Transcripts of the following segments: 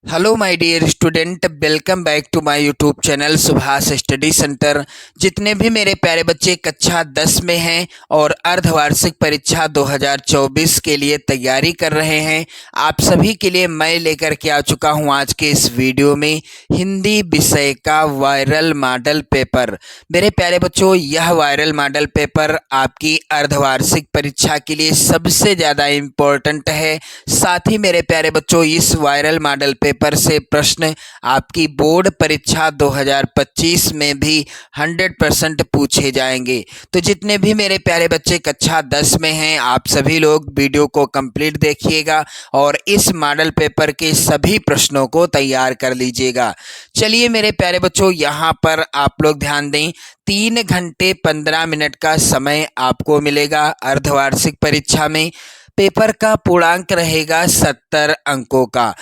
Hello my dear student, welcome back to my YouTube channel Subhash study centre. जितने भी मेरे प्यारे बच्चे कक्षा 10 में हैं और अर्धवार्षिक परीक्षा 2024 के लिए तैयारी कर रहे हैं, आप सभी के लिए मैं लेकर के आ चुका हूं आज के इस वीडियो में हिंदी विषय का वायरल मॉडल पेपर। मेरे प्यारे बच्चों, यह वायरल मॉडल पेपर आपकी अर्धवार्षिक परीक्षा के लिए सबसे ज़्यादा इम्पोर्टेंट है। साथ ही मेरे प्यारे बच्चों, इस वायरल मॉडल पेपर से प्रश्न आपकी बोर्ड परीक्षा 2025 में भी 100% पूछे जाएंगे। तो जितने भी मेरे प्यारे बच्चे कक्षा 10 में हैं, आप सभी लोग वीडियो को कंप्लीट देखिएगा और इस मॉडल पेपर के सभी प्रश्नों को तैयार कर लीजिएगा। चलिए मेरे प्यारे बच्चों, यहाँ पर आप लोग ध्यान दें, 3 घंटे 15 मिनट का समय आपको मिलेगा अर्धवार्षिक परीक्षा में। पेपर का पूर्णांक रहेगा 70 अंकों का।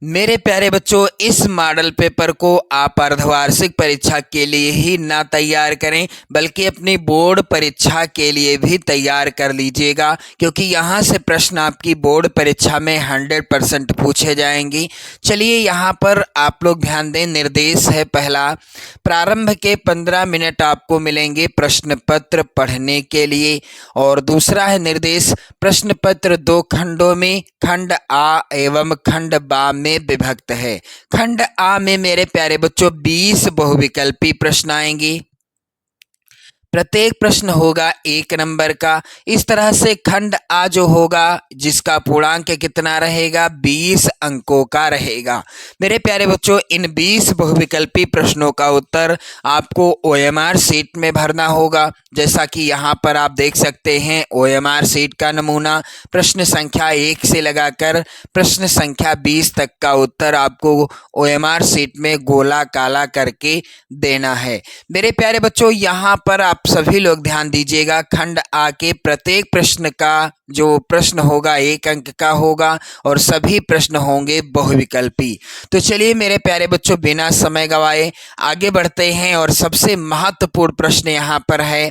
मेरे प्यारे बच्चों, इस मॉडल पेपर को आप अर्धवार्षिक परीक्षा के लिए ही ना तैयार करें, बल्कि अपनी बोर्ड परीक्षा के लिए भी तैयार कर लीजिएगा, क्योंकि यहाँ से प्रश्न आपकी बोर्ड परीक्षा में 100% पूछे जाएंगे। चलिए यहाँ पर आप लोग ध्यान दें, निर्देश है पहला, प्रारंभ के 15 मिनट आपको मिलेंगे प्रश्न पत्र पढ़ने के लिए। और दूसरा है निर्देश, प्रश्न पत्र 2 खंडों में खंड आ एवं खंड बा में विभक्त है। खंड आ में मेरे प्यारे बच्चों 20 बहुविकल्पी प्रश्न आएंगे। प्रत्येक प्रश्न होगा 1 नंबर का। इस तरह से खंड आ जो होगा, जिसका पूर्णांक कितना रहेगा, 20 अंकों का रहेगा। मेरे प्यारे बच्चों, इन 20 बहुविकल्पी प्रश्नों का उत्तर आपको ओएमआर शीट में भरना होगा। जैसा कि यहाँ पर आप देख सकते हैं ओएमआर शीट का नमूना, प्रश्न संख्या 1 से लगाकर प्रश्न संख्या 20 तक का उत्तर आपको ओएमआर शीट में गोला काला करके देना है। मेरे प्यारे बच्चों, यहाँ पर आप सभी लोग ध्यान दीजिएगा, खंड आ के प्रत्येक प्रश्न का जो प्रश्न होगा 1 अंक का होगा और सभी प्रश्न होंगे बहुविकल्पी। तो चलिए मेरे प्यारे बच्चों, बिना समय गवाए आगे बढ़ते हैं और सबसे महत्वपूर्ण प्रश्न यहाँ पर है,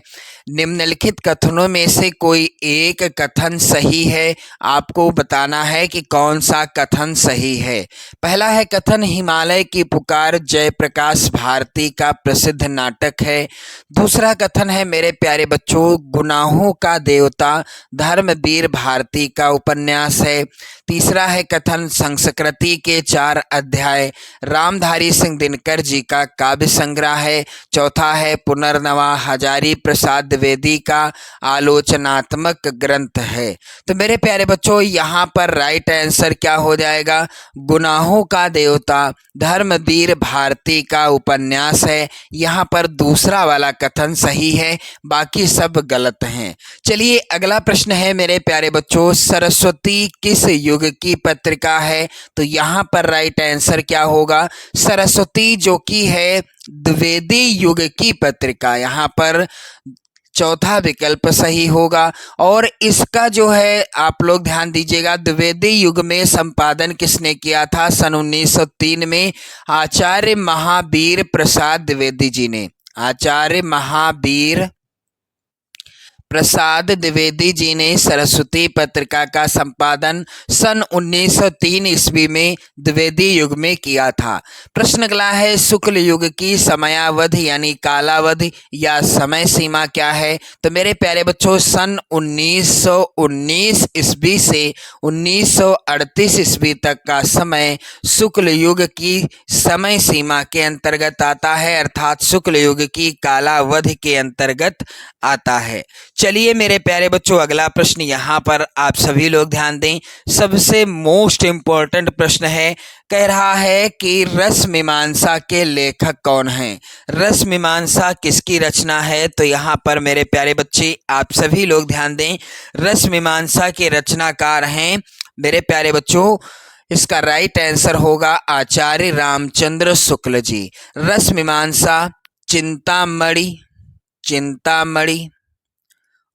निम्नलिखित कथनों में से कोई एक कथन सही है। आपको बताना है कि कौन सा कथन सही है। पहला है कथन, हिमालय की पुकार जयप्रकाश भारती का प्रसिद्ध नाटक है। दूसरा कथन है मेरे प्यारे बच्चों, गुनाहों का देवता धर्मवीर भारती का उपन्यास है। तीसरा है कथन, संस्कृति के 4 अध्याय रामधारी सिंह दिनकर जी का काव्य संग्रह है। चौथा है, पुनर्नवा हजारी प्रसाद द्विवेदी का आलोचनात्मक ग्रंथ है। तो मेरे प्यारे बच्चों, यहाँ पर राइट आंसर क्या हो जाएगा, गुनाहों का देवता धर्मवीर भारती का उपन्यास है। यहाँ पर दूसरा वाला कथन सही है, बाकी सब गलत हैं। चलिए अगला प्रश्न है मेरे प्यारे बच्चों, सरस्वती किस युग की पत्रिका है। तो यहाँ पर राइट आंसर क्या होगा, सरस्वती जो कि है द्विवेदी युग की पत्रिका। यहाँ पर चौथा विकल्प सही होगा। और इसका जो है आप लोग ध्यान दीजिएगा, द्विवेदी युग में संपादन किसने किया था, सन 1903 में आचार्य महावीर प्रसाद द्विवेदी जी ने। आचार्य महावीर प्रसाद द्विवेदी जी ने सरस्वती पत्रिका का संपादन सन 1903 ईस्वी में द्विवेदी युग में किया था। प्रश्न अगला है, शुक्ल युग की समयावधि यानी कालावधि या समय सीमा क्या है। तो मेरे प्यारे बच्चों, सन 1919 ईस्वी से 1938 ईस्वी तक का समय शुक्ल युग की समय सीमा के अंतर्गत आता है, अर्थात शुक्ल युग की कालावधि के अंतर्गत आता है। चलिए मेरे प्यारे बच्चों, अगला प्रश्न यहाँ पर आप सभी लोग ध्यान दें, सबसे मोस्ट इम्पोर्टेंट प्रश्न है। कह रहा है कि रस मीमांसा के लेखक कौन हैं। रस मीमांसा किसकी रचना है। तो यहाँ पर मेरे प्यारे बच्चे आप सभी लोग ध्यान दें, रस मीमांसा के रचनाकार हैं मेरे प्यारे बच्चों, इसका राइट आंसर होगा आचार्य रामचंद्र शुक्ल जी। रस मीमांसा, चिंतामणि चिंतामणि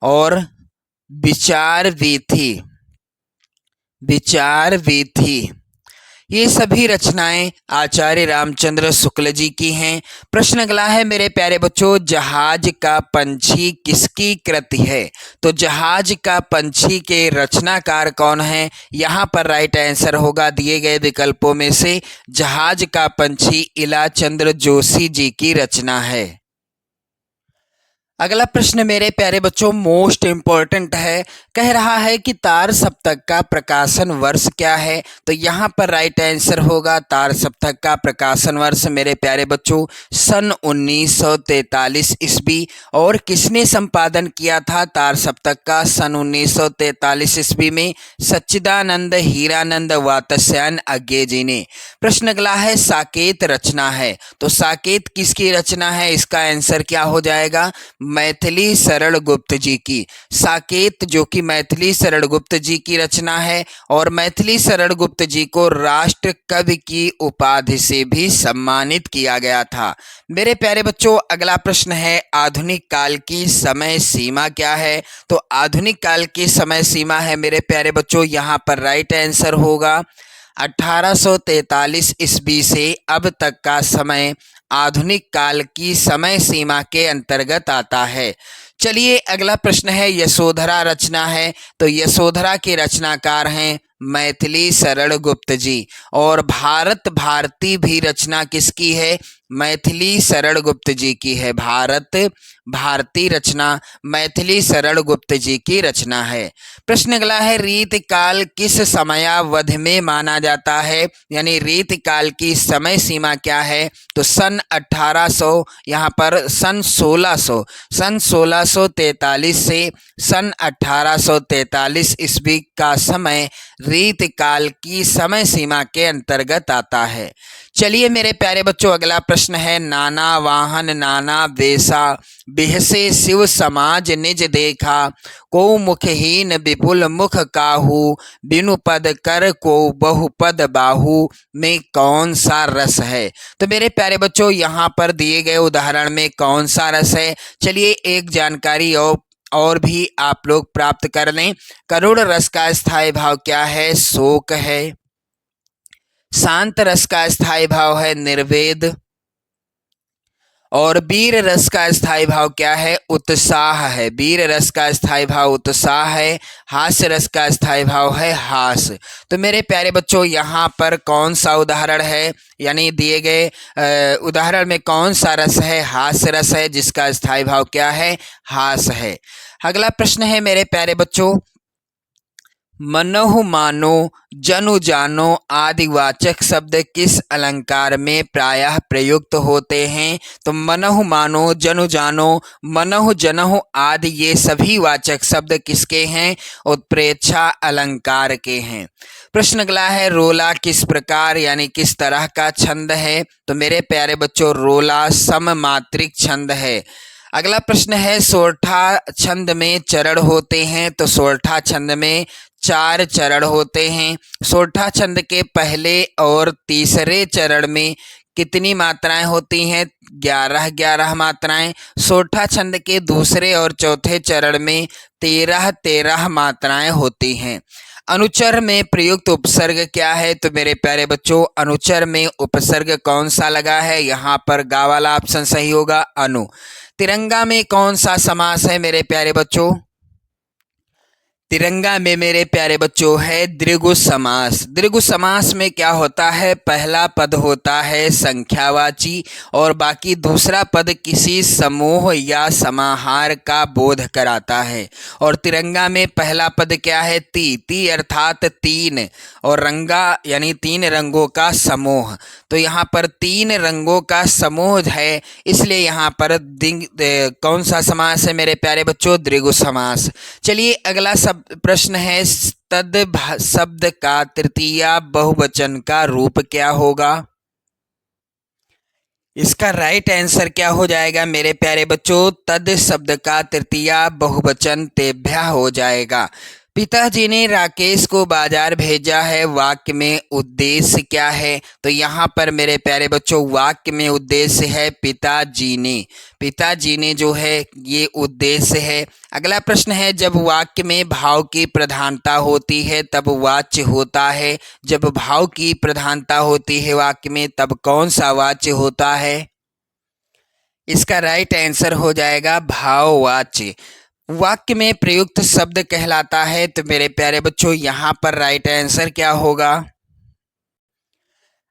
और विचार वीथी ये सभी रचनाएं आचार्य रामचंद्र शुक्ल जी की हैं। प्रश्न अगला है मेरे प्यारे बच्चों, जहाज का पंछी किसकी कृति है? तो जहाज का पंछी के रचनाकार कौन है? यहाँ पर राइट आंसर होगा दिए गए विकल्पों में से जहाज का पंछी इलाचंद्र जोशी जी की रचना है। अगला प्रश्न मेरे प्यारे बच्चों मोस्ट इम्पोर्टेंट है। कह रहा है कि तार सप्तक का प्रकाशन वर्ष क्या है? तो यहाँ पर राइट आंसर होगा तार सप्तक का प्रकाशन वर्ष मेरे प्यारे बच्चों सन 1943 ईस्वी। और किसने संपादन किया था तार सप्तक का सन 1943 ईस्वी में? सच्चिदानंद हीरानंद वात्स्यायन अज्ञे जी ने। प्रश्न अगला है साकेत रचना है। तो साकेत किसकी रचना है? इसका आंसर क्या हो जाएगा? मैथिली शरण गुप्त जी की। साकेत जो कि मैथिली शरण गुप्त जी की रचना है और मैथिली शरण गुप्त जी को राष्ट्र कवि की उपाधि से भी सम्मानित किया गया था। मेरे प्यारे बच्चों अगला प्रश्न है आधुनिक काल की समय सीमा क्या है? तो आधुनिक काल की समय सीमा है मेरे प्यारे बच्चों, यहाँ पर राइट आंसर होगा 1843 ईस्वी से अब तक का समय आधुनिक काल की समय सीमा के अंतर्गत आता है। चलिए अगला प्रश्न है यशोधरा रचना है। तो यशोधरा के रचनाकार हैं मैथिली शरण गुप्त जी। और भारत भारती भी रचना किसकी है? मैथिली शरण गुप्त जी की है। भारत भारती रचना मैथिली शरण गुप्त जी की रचना है। प्रश्न अगला है रीत काल किस समयावधि में माना जाता है? यानी रीत काल की समय सीमा क्या है? तो सन 1800 यहाँ पर सन 1643 से सन 1843 ईस्वी का समय रीत काल की समय सीमा के अंतर्गत आता है। चलिए मेरे प्यारे बच्चों अगला प्रश्न है नाना वाहन नाना वेशा बिहसे शिव समाज निज देखा को मुखहीन विपुल मुख काहू बिनु पद कर को बहुपद बाहू में कौन सा रस है? तो मेरे प्यारे बच्चों यहाँ पर दिए गए उदाहरण में कौन सा रस है? चलिए एक जानकारी और भी आप लोग प्राप्त कर लें। करुण रस का स्थायी भाव क्या है? शोक है। शांत रस का स्थायी भाव है निर्वेद। और वीर रस का स्थायी भाव क्या है? उत्साह है। वीर रस का स्थायी भाव उत्साह है। हास्य रस का स्थायी भाव है हास। तो मेरे प्यारे बच्चों यहाँ पर कौन सा उदाहरण है? यानी दिए गए उदाहरण में कौन सा रस है? हास्य रस है जिसका स्थायी भाव क्या है? हास है। अगला प्रश्न है मेरे प्यारे बच्चों मनहु मानो जनु जानो आदिवाचक शब्द किस अलंकार में प्रायः प्रयुक्त होते हैं? तो मनहु मानो जनु जानो मनहु जनहु आदि ये सभी वाचक शब्द किसके हैं? उत्प्रेक्षा अलंकार के हैं। प्रश्न अगला है रोला किस प्रकार यानी किस तरह का छंद है? तो मेरे प्यारे बच्चों रोला सममात्रिक छंद है। अगला प्रश्न है सोरठा छंद में चरण होते हैं? तो सोरठा छंद में 4 चरण होते हैं। सोरठा छंद के पहले और तीसरे चरण में कितनी मात्राएं होती हैं? 11 मात्राएं। सोरठा छंद के दूसरे और चौथे चरण में 13 मात्राएं होती हैं। अनुचर में प्रयुक्त उपसर्ग क्या है? तो मेरे प्यारे बच्चों अनुचर में उपसर्ग कौन सा लगा है? यहाँ पर गा वाला ऑप्शन सही होगा अनु। तिरंगा में कौन सा समास है मेरे प्यारे बच्चों? तिरंगा में मेरे प्यारे बच्चों है द्विगु समास। द्विगु समास में क्या होता है? पहला पद होता है संख्यावाची और बाकी दूसरा पद किसी समूह या समाहार का बोध कराता है। और तिरंगा में पहला पद क्या है? ती अर्थात 3 और रंगा यानी 3 रंगों का समूह। तो यहाँ पर 3 रंगों का समूह है इसलिए यहाँ पर कौन सा समास है मेरे प्यारे बच्चों? द्विगु समास। चलिए अगला प्रश्न है तद शब्द का तृतीया बहुवचन का रूप क्या होगा? इसका राइट आंसर क्या हो जाएगा मेरे प्यारे बच्चों? तद शब्द का तृतीया बहुवचन तेभ्या हो जाएगा। पिताजी ने राकेश को बाजार भेजा है, वाक्य में उद्देश्य क्या है? तो यहाँ पर मेरे प्यारे बच्चों वाक्य में उद्देश्य है पिताजी ने जो है ये उद्देश्य है। अगला प्रश्न है, जब वाक्य में भाव की प्रधानता होती है तब वाच्य होता है। जब भाव की प्रधानता होती है वाक्य में तब कौन सा वाच्य होता है? इसका राइट आंसर हो जाएगा भाववाच्य। वाक्य में प्रयुक्त शब्द कहलाता है। तो मेरे प्यारे बच्चों यहाँ पर राइट आंसर क्या होगा?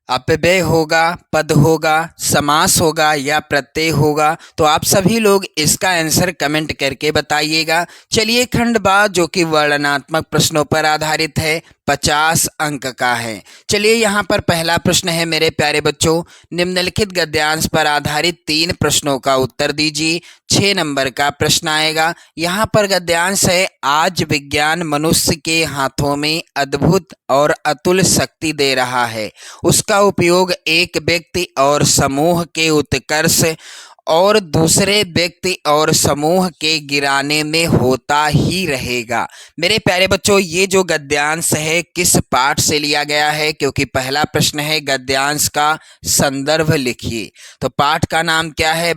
अपव्यय होगा, पद होगा, समास होगा या प्रत्यय होगा? तो आप सभी लोग इसका आंसर कमेंट करके बताइएगा। चलिए खंड बा जो कि वर्णनात्मक प्रश्नों पर आधारित है, 50 अंक का है। चलिए यहाँ पर पहला प्रश्न है मेरे प्यारे बच्चों, निम्नलिखित गद्यांश पर आधारित 3 प्रश्नों का उत्तर दीजिए। 6 नंबर का प्रश्न आएगा। यहाँ पर गद्यांश है, आज विज्ञान मनुष्य के हाथों में अद्भुत और अतुल शक्ति दे रहा है। उसका उपयोग एक व्यक्ति और समूह के उत्कर्ष और दूसरे व्यक्ति और समूह के गिराने में होता ही रहेगा। मेरे प्यारे बच्चों ये जो गद्यांश है किस पाठ से लिया गया है? क्योंकि पहला प्रश्न है गद्यांश का संदर्भ लिखिए। तो पाठ का नाम क्या है?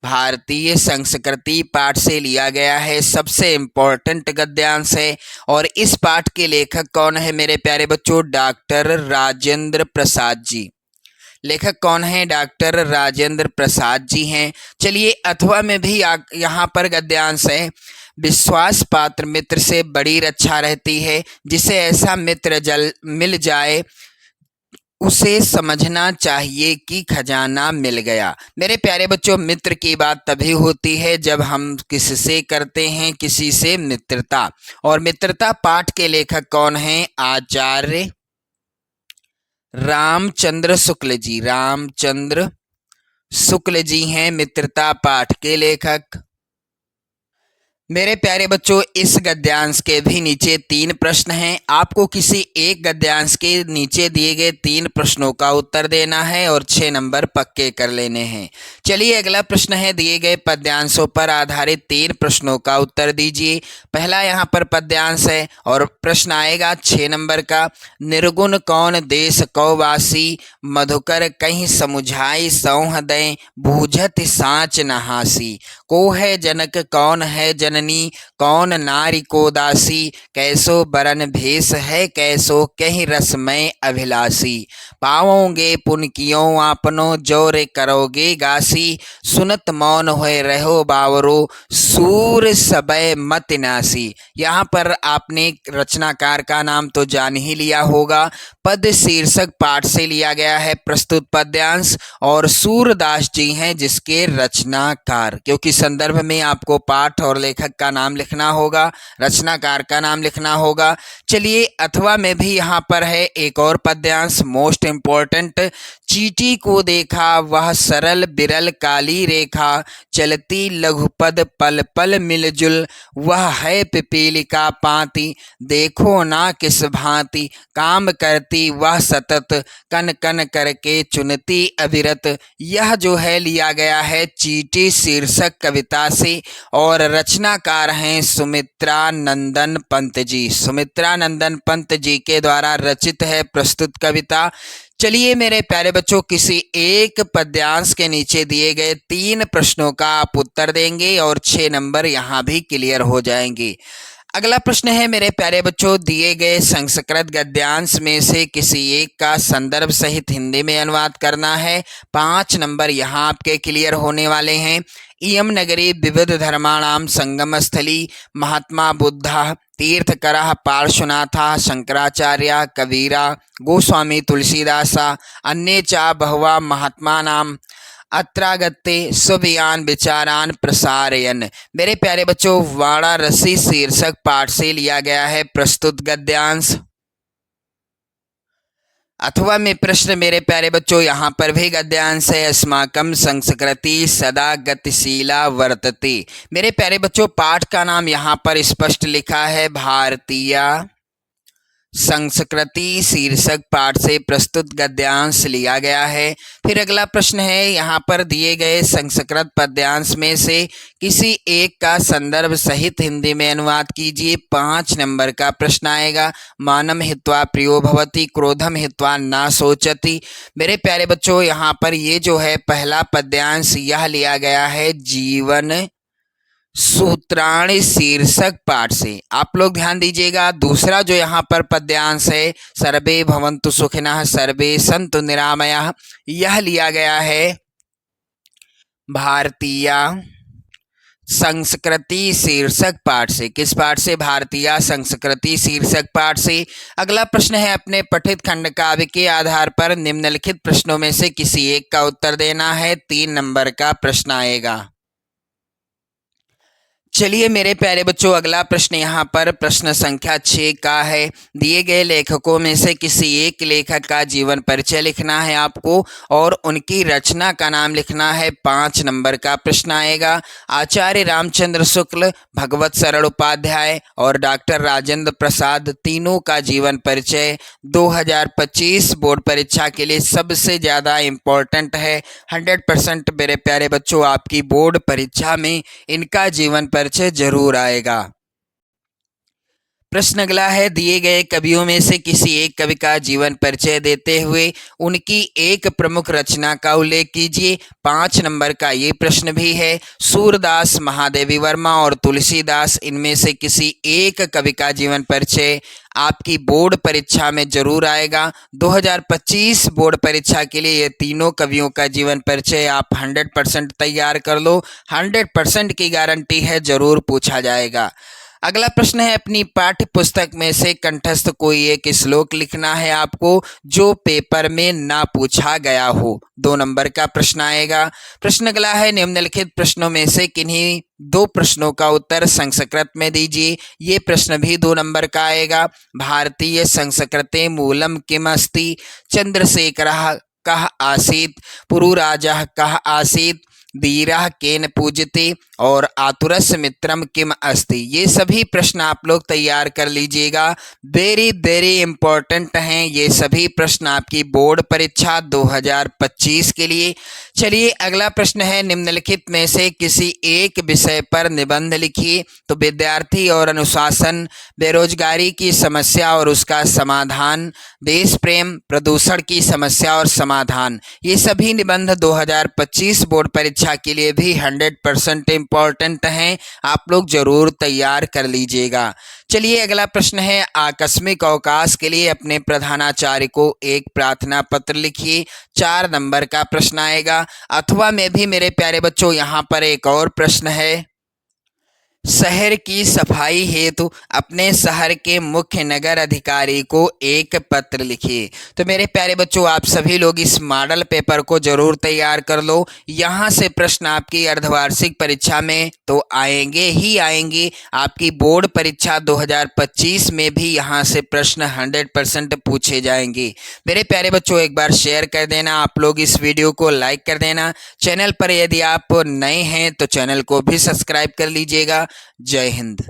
भारतीय संस्कृति पाठ से लिया गया है। सबसे इम्पोर्टेंट गद्यांश है। और इस पाठ के लेखक कौन है मेरे प्यारे बच्चों? डॉक्टर राजेंद्र प्रसाद जी। लेखक कौन है? डॉक्टर राजेंद्र प्रसाद जी हैं। चलिए अथवा में भी यहाँ पर गद्यांश है, विश्वास पात्र मित्र से बड़ी रक्षा रहती है। जिसे ऐसा मित्र मिल जाए उसे समझना चाहिए कि खजाना मिल गया। मेरे प्यारे बच्चों मित्र की बात तभी होती है जब हम किससे करते हैं, किसी से मित्रता। और मित्रता पाठ के लेखक कौन हैं? आचार्य रामचंद्र शुक्ल जी हैं मित्रता पाठ के लेखक। मेरे प्यारे बच्चों इस गद्यांश के भी नीचे 3 प्रश्न हैं। आपको किसी एक गद्यांश के नीचे दिए गए 3 प्रश्नों का उत्तर देना है और 6 नंबर पक्के कर लेने हैं। चलिए अगला प्रश्न है, दिए गए पद्यांशों पर आधारित 3 प्रश्नों का उत्तर दीजिए। पहला यहाँ पर पद्यांश है और प्रश्न आएगा 6 नंबर का, निर्गुण कौन देश को वासी, मधुकर कहीं समुझाई सौह दें, बूझत साँच नहासी। को है जनक कौन है जननी, कौन नारी को दासी, कैसो बरन भेष है कैसो कहीं रसमय अभिलाषी। पाओगे पुन कियो आपनो जोरे करोगे गासी, सुनत मौन होए रहो बावरो सूर सबय मत नासी। यहाँ पर आपने रचनाकार का नाम तो जान ही लिया होगा। पद शीर्षक पाठ से लिया गया है प्रस्तुत पद्यांश और सूरदास जी हैं जिसके रचनाकार। क्योंकि संदर्भ में आपको पाठ और लेखक का नाम लिखना होगा, रचनाकार का नाम लिखना होगा। चलिए अथवा में भी यहाँ पर है एक और पद्यांश मोस्ट इम्पोर्टेंट, चींटी को देखा वह सरल बिरल काली रेखा, चलती लघुपद पल पल मिलजुल, वह है पिपीलिका पाती, देखो ना किस भांति, काम करती वह सतत, कन कन करके चुनती अविरत। यह जो है लिया गया है चींटी शीर्षक कविता से और रचनाकार हैं सुमित्रा नंदन पंत जी। सुमित्रा नंदन पंत जी के द्वारा रचित है प्रस्तुत कविता। चलिए मेरे प्यारे बच्चों किसी एक पद्यांश के नीचे दिए गए 3 प्रश्नों का आप उत्तर देंगे और 6 नंबर यहाँ भी क्लियर हो जाएंगे। अगला प्रश्न है मेरे प्यारे बच्चों, दिए गए संस्कृत गद्यांश में से किसी एक का संदर्भ सहित हिंदी में अनुवाद करना है। 5 नंबर यहाँ आपके क्लियर होने वाले हैं। इयम नगरी विविध धर्माणाम संगम स्थली, महात्मा बुद्धा तीर्थकरः पार्श्वनाथा शंकराचार्य कबीरा गोस्वामी तुलसीदासा अन्ये च बहवः महात्मानाम अत्रागत्ते सुबयान विचारान प्रसारयन। मेरे प्यारे बच्चों वाराणसी शीर्षक पाठ से लिया गया है प्रस्तुत गद्यांश। अथवा में प्रश्न मेरे प्यारे बच्चों यहाँ पर भी गद्यांश है, अस्माकं संस्कृति सदा गतिशीला वर्तते। मेरे प्यारे बच्चों पाठ का नाम यहाँ पर स्पष्ट लिखा है भारतीय संस्कृति शीर्षक पाठ से प्रस्तुत गद्यांश लिया गया है। फिर अगला प्रश्न है, यहाँ पर दिए गए संस्कृत पद्यांश में से किसी एक का संदर्भ सहित हिंदी में अनुवाद कीजिए। 5 नंबर का प्रश्न आएगा। मानम हित्वा प्रियो भवति, क्रोधम हित्वा न शोचति। मेरे प्यारे बच्चों, यहाँ पर ये जो है पहला पद्यांश यह लिया गया है जीवन सूत्राणि शीर्षक पाठ से। आप लोग ध्यान दीजिएगा। दूसरा जो यहाँ पर पद्यांश है, सर्वे भवन्तु सुखिनः सर्वे सन्तु निरामयाः, यह लिया गया है भारतीय संस्कृति शीर्षक पाठ से। किस पाठ से? भारतीय संस्कृति शीर्षक पाठ से। अगला प्रश्न है, अपने पठित खंड काव्य के आधार पर निम्नलिखित प्रश्नों में से किसी एक का उत्तर देना है। 3 नंबर का प्रश्न आएगा। चलिए मेरे प्यारे बच्चों, अगला प्रश्न यहाँ पर प्रश्न संख्या 6 का है। दिए गए लेखकों में से किसी एक लेखक का जीवन परिचय लिखना है आपको और उनकी रचना का नाम लिखना है। 5 नंबर का प्रश्न आएगा। आचार्य रामचंद्र शुक्ल, भगवत सरल उपाध्याय और डॉक्टर राजेंद्र प्रसाद, तीनों का जीवन परिचय 2025 बोर्ड परीक्षा के लिए सबसे ज़्यादा इम्पोर्टेंट है। 100% मेरे प्यारे बच्चों आपकी बोर्ड परीक्षा में इनका जीवन परिचय जरूर आएगा। प्रश्न अगला है, दिए गए कवियों में से किसी एक कवि का जीवन परिचय देते हुए उनकी एक प्रमुख रचना का उल्लेख कीजिए। 5 नंबर का ये प्रश्न भी है। सूरदास, महादेवी वर्मा और तुलसीदास, इनमें से किसी एक कवि का जीवन परिचय आपकी बोर्ड परीक्षा में जरूर आएगा। 2025 बोर्ड परीक्षा के लिए ये तीनों कवियों का जीवन परिचय आप 100% तैयार कर लो। 100% की गारंटी है, जरूर पूछा जाएगा। अगला प्रश्न है, अपनी पाठ्य पुस्तक में से कंठस्थ कोई एक श्लोक लिखना है आपको जो पेपर में ना पूछा गया हो। 2 नंबर का प्रश्न आएगा। प्रश्न अगला है, निम्नलिखित प्रश्नों में से किन्हीं 2 प्रश्नों का उत्तर संस्कृत में दीजिए। ये प्रश्न भी 2 नंबर का आएगा। भारतीय संस्कृते मूलम किम अस्ति, चंद्रशेखरः कः आसीत्, पुरुराजः कः आसीत्, वीरः केन पूज्यते और आतुरस्य मित्रम किम अस्ति। ये सभी प्रश्न आप लोग तैयार कर लीजिएगा। वेरी वेरी इंपॉर्टेंट हैं ये सभी प्रश्न आपकी बोर्ड परीक्षा 2025 के लिए। चलिए अगला प्रश्न है, निम्नलिखित में से किसी एक विषय पर निबंध लिखिए। तो विद्यार्थी और अनुशासन, बेरोजगारी की समस्या और उसका समाधान, देश प्रेम, प्रदूषण की समस्या और समाधान, ये सभी निबंध 2025 बोर्ड परीक्षा के लिए भी 100% इम्पॉर्टेंट हैं। आप लोग जरूर तैयार कर लीजिएगा। चलिए अगला प्रश्न है, आकस्मिक अवकाश के लिए अपने प्रधानाचार्य को एक प्रार्थना पत्र लिखिए। 4 नंबर का प्रश्न आएगा। अथवा में भी मेरे प्यारे बच्चों यहाँ पर एक और प्रश्न है, शहर की सफाई हेतु अपने शहर के मुख्य नगर अधिकारी को एक पत्र लिखिए। तो मेरे प्यारे बच्चों आप सभी लोग इस मॉडल पेपर को जरूर तैयार कर लो। यहाँ से प्रश्न आपकी अर्धवार्षिक परीक्षा में तो आएंगे ही आएंगे। आपकी बोर्ड परीक्षा 2025 में भी यहाँ से प्रश्न 100% पूछे जाएंगे। मेरे प्यारे बच्चों एक बार शेयर कर देना, आप लोग इस वीडियो को लाइक कर देना। चैनल पर यदि आप नए हैं तो चैनल को भी सब्सक्राइब कर लीजिएगा। जय हिंद।